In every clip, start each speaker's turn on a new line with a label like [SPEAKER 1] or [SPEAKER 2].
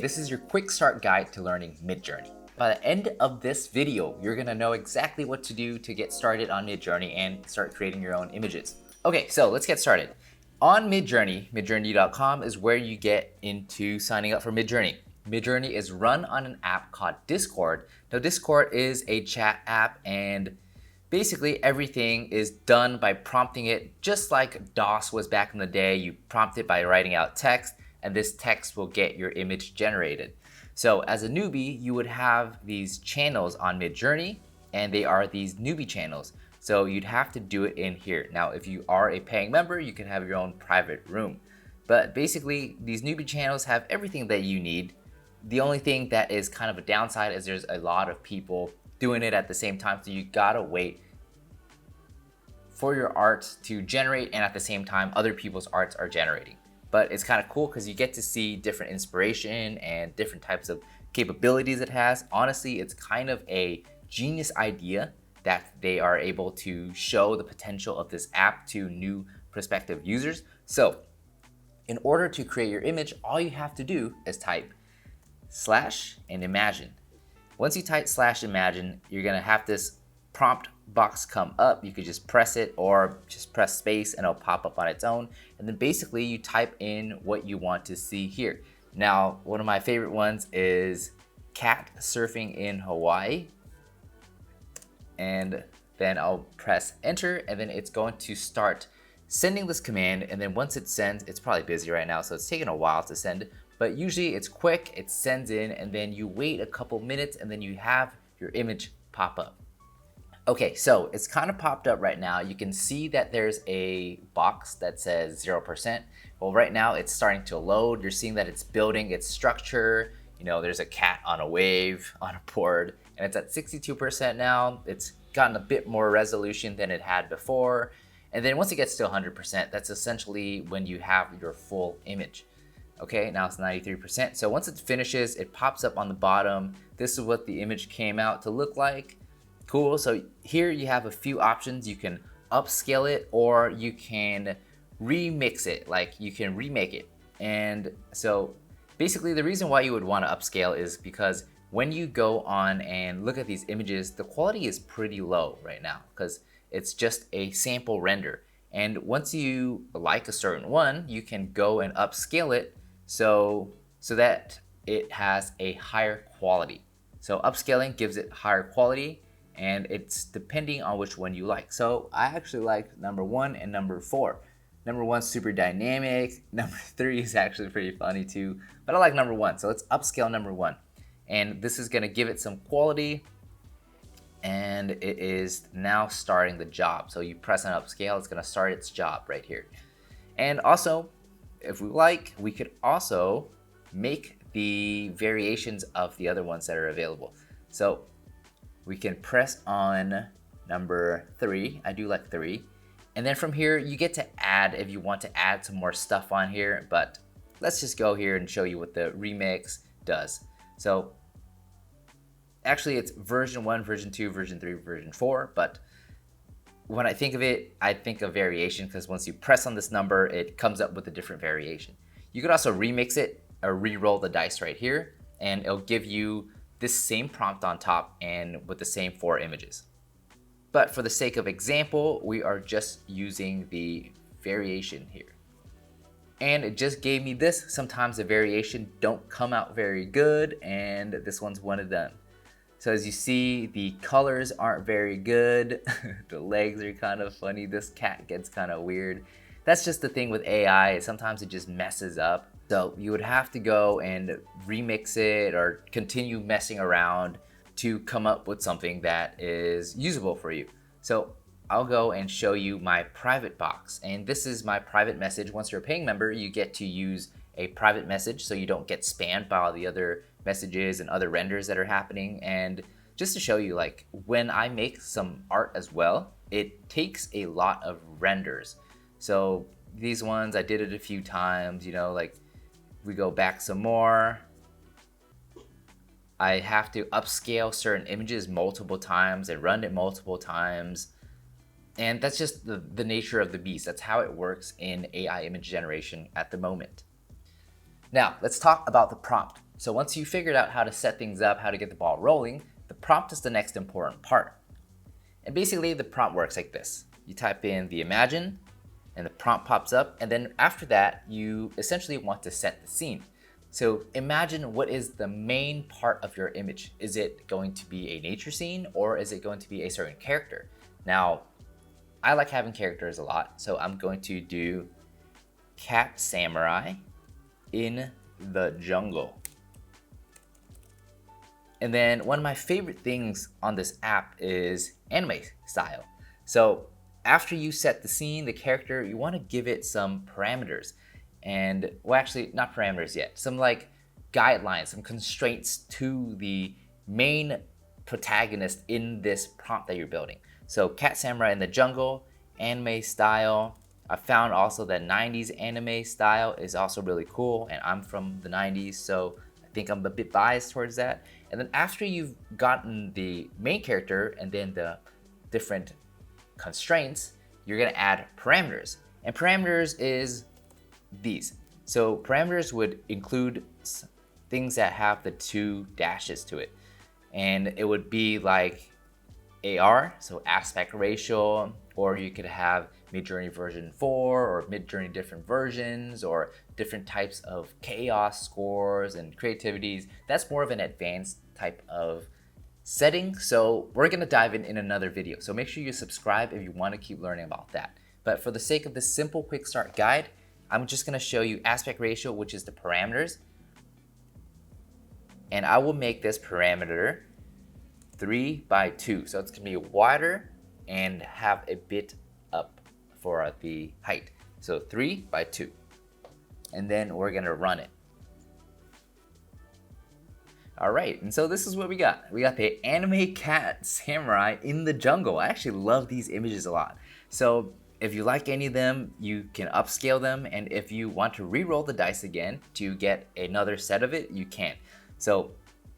[SPEAKER 1] This is your quick start guide to learning Midjourney. By the end of this video, you're gonna know exactly what to do to get started on Midjourney and start creating your own images. Okay, so let's get started. On Midjourney, midjourney.com is where you get into signing up for Midjourney. Midjourney is run on an app called Discord. Now, Discord is a chat app, and basically everything is done by prompting it, just like DOS was back in the day. You prompt it by writing out text, and this text will get your image generated. So as a newbie, you would have these channels on Midjourney, and they are these newbie channels. So you'd have to do it in here. Now, if you are a paying member, you can have your own private room. But basically, these newbie channels have everything that you need. The only thing that is kind of a downside is there's a lot of people doing it at the same time, so you gotta wait for your art to generate, and at the same time, other people's arts are generating. But it's kind of cool because you get to see different inspiration and different types of capabilities it has. Honestly, it's kind of a genius idea that they are able to show the potential of this app to new prospective users. So in order to create your image, all you have to do is type / and imagine. Once you type / imagine, you're gonna have this prompt box come up. You could just press it or just press space and it'll pop up on its own. And then basically you type in what you want to see here. Now, one of my favorite ones is cat surfing in Hawaii. And then I'll press enter, and then it's going to start sending this command. And then once it sends, it's probably busy right now, so it's taking a while to send, but usually it's quick, it sends in, and then you wait a couple minutes, and then you have your image pop up. Okay, so it's kind of popped up right now. You can see that there's a box that says 0%. Well, right now it's starting to load. You're seeing that it's building its structure. You know, there's a cat on a wave on a board, and it's at 62% now. It's gotten a bit more resolution than it had before. And then once it gets to 100%, that's essentially when you have your full image. Okay, now it's 93%. So once it finishes, it pops up on the bottom. This is what the image came out to look like. Cool, so here you have a few options. You can upscale it, or you can remix it, like you can remake it. And so basically the reason why you would want to upscale is because when you go on and look at these images, the quality is pretty low right now because it's just a sample render. And once you like a certain one, you can go and upscale it so that it has a higher quality. So upscaling gives it higher quality, and it's depending on which one you like. So I actually like number 1 and number 4. Number 1's super dynamic. Number 3 is actually pretty funny too, but I like number 1. So let's upscale number 1. And this is gonna give it some quality, and it is now starting the job. So you press on upscale, it's gonna start its job right here. And also, if we like, we could also make the variations of the other ones that are available. So we can press on number 3. I do like 3. And then from here, you get to add if you want to add some more stuff on here, but let's just go here and show you what the remix does. So actually it's version 1, version 2, version 3, version 4, but when I think of it, I think of variation because once you press on this number, it comes up with a different variation. You could also remix it or re-roll the dice right here, and it'll give you this same prompt on top and with the same 4 images. But for the sake of example, we are just using the variation here. And it just gave me this. Sometimes the variation don't come out very good, and this one's one of them. So as you see, the colors aren't very good. The legs are kind of funny. This cat gets kind of weird. That's just the thing with AI. Sometimes it just messes up. So you would have to go and remix it or continue messing around to come up with something that is usable for you. So I'll go and show you my private box. And this is my private message. Once you're a paying member, you get to use a private message so you don't get spammed by all the other messages and other renders that are happening. And just to show you, like when I make some art as well, it takes a lot of renders. So these ones, I did it a few times, you know, like we go back some more. I have to upscale certain images multiple times and run it multiple times. And that's just the nature of the beast. That's how it works in AI image generation at the moment. Now, let's talk about the prompt. So once you figured out how to set things up, how to get the ball rolling, the prompt is the next important part. And basically the prompt works like this. You type in the imagine and the prompt pops up, and then after that you essentially want to set the scene. So imagine what is the main part of your image. Is it going to be a nature scene or is it going to be a certain character? Now, I like having characters a lot, so I'm going to do cat samurai in the jungle. And then one of my favorite things on this app is anime style. So after you set the scene, the character, you want to give it some parameters. And, well, actually, not parameters yet. Some like guidelines, some constraints to the main protagonist in this prompt that you're building. So cat samurai in the jungle, anime style. I found also that 90s anime style is also really cool, and I'm from the 90s, so I think I'm a bit biased towards that. And then after you've gotten the main character and then the different constraints, you're gonna add parameters. And parameters is these. So parameters would include things that have the 2 dashes to it. And it would be like AR, so aspect ratio, or you could have Midjourney version 4 or Midjourney different versions or different types of chaos scores and creativities. That's more of an advanced type of setting. So we're gonna dive in another video. So make sure you subscribe if you wanna keep learning about that. But for the sake of this simple quick start guide, I'm just gonna show you aspect ratio, which is the parameters. And I will make this parameter 3:2. So it's gonna be wider and have a bit up for the height. So 3:2. And then we're gonna run it. All right, and so this is what we got. We got the anime cat samurai in the jungle. I actually love these images a lot. So if you like any of them, you can upscale them. And if you want to re-roll the dice again to get another set of it, you can. So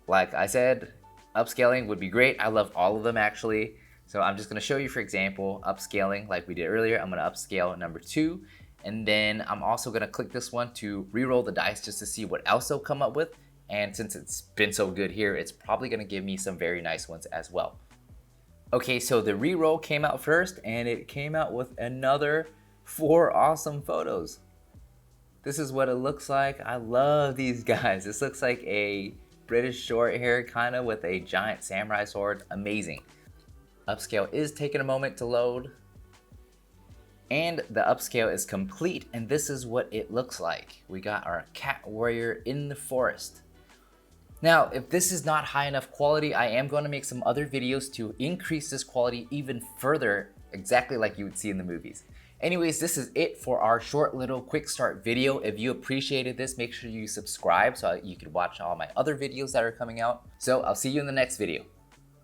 [SPEAKER 1] like I said, upscaling would be great. I love all of them actually. So I'm just gonna show you, for example, upscaling like we did earlier. I'm gonna upscale number 2. And then I'm also gonna click this one to re-roll the dice just to see what else they'll come up with. And since it's been so good here, it's probably gonna give me some very nice ones as well. Okay, so the re-roll came out first and it came out with another 4 awesome photos. This is what it looks like. I love these guys. This looks like a British short hair kind of with a giant samurai sword. Amazing. Upscale is taking a moment to load. And the upscale is complete, and this is what it looks like. We got our cat warrior in the forest. Now, if this is not high enough quality, I am going to make some other videos to increase this quality even further, exactly like you would see in the movies. Anyways, this is it for our short little quick start video. If you appreciated this, make sure you subscribe so you can watch all my other videos that are coming out. So I'll see you in the next video.